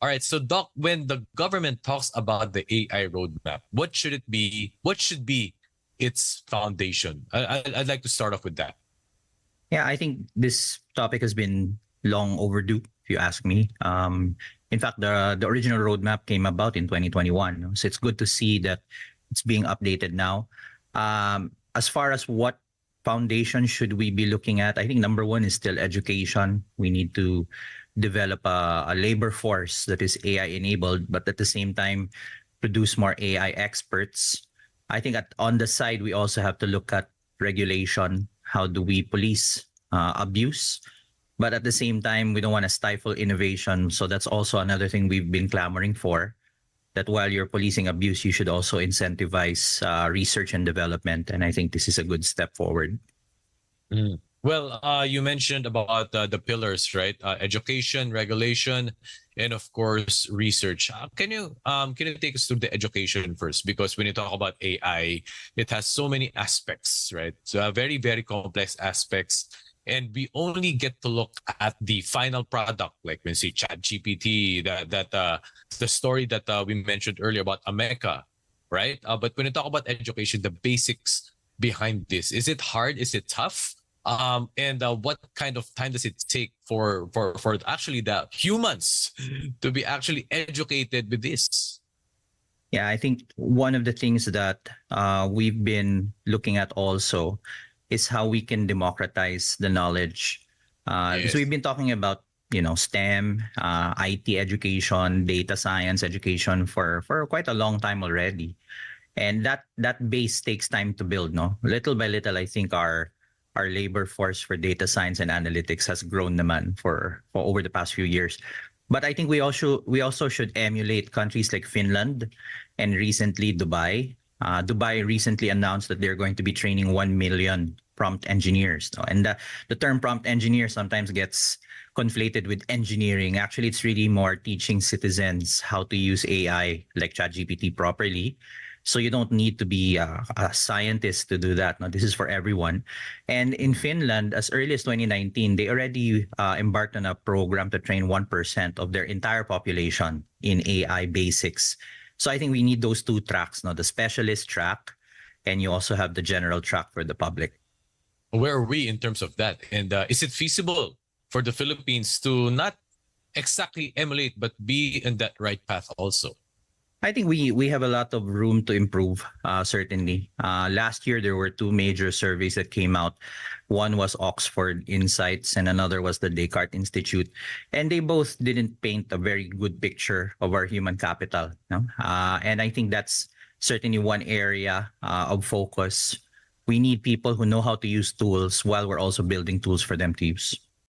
All right. So, Doc, when the government talks about the AI roadmap, what should it be? What should be its foundation? I'd like to start off with that. Yeah, I think this topic has been long overdue, if you ask me. In fact, the original roadmap came about in 2021, so it's good to see that it's being updated now. As far as what foundation should we be looking at, I think number one is still education. We need to develop a labor force that is AI enabled, but at the same time produce more AI experts. I think on the side we also have to look at regulation. How do we police abuse? But at the same time, we don't want to stifle innovation. So that's also another thing we've been clamoring for. That while you're policing abuse, you should also incentivize research and development. And I think this is a good step forward. Mm. Well, you mentioned about the pillars, right? Education, regulation, and of course, research. Can you take us through the education first? Because when you talk about AI, it has so many aspects, right? So very, very complex aspects. And we only get to look at the final product, like when you see Chat GPT, the story that we mentioned earlier about Ameka, right? But when you talk about education, the basics behind this, is it hard? Is it tough? And what kind of time does it take for actually the humans to be actually educated with this? Yeah, I think one of the things that we've been looking at also is how we can democratize the knowledge. Yes. So we've been talking about STEM, IT education, data science education for quite a long time already, and that base takes time to build. No, little by little, I think our labor force for data science and analytics has grown naman for over the past few years. But I think we also should emulate countries like Finland and recently Dubai. Dubai recently announced that they're going to be training 1 million prompt engineers. And the term prompt engineer sometimes gets conflated with engineering. Actually, it's really more teaching citizens how to use AI like ChatGPT properly. So you don't need to be a scientist to do that. No, this is for everyone. And in Finland, as early as 2019, they already embarked on a program to train 1% of their entire population in AI basics. So I think we need those two tracks, no, the specialist track, and you also have the general track for the public. Where are we in terms of that? And is it feasible for the Philippines to not exactly emulate, but be in that right path also? I think we have a lot of room to improve, certainly. Last year, there were two major surveys that came out. One was Oxford Insights and another was the Descartes Institute. And they both didn't paint a very good picture of our human capital. No? And I think that's certainly one area of focus. We need people who know how to use tools while we're also building tools for them to use.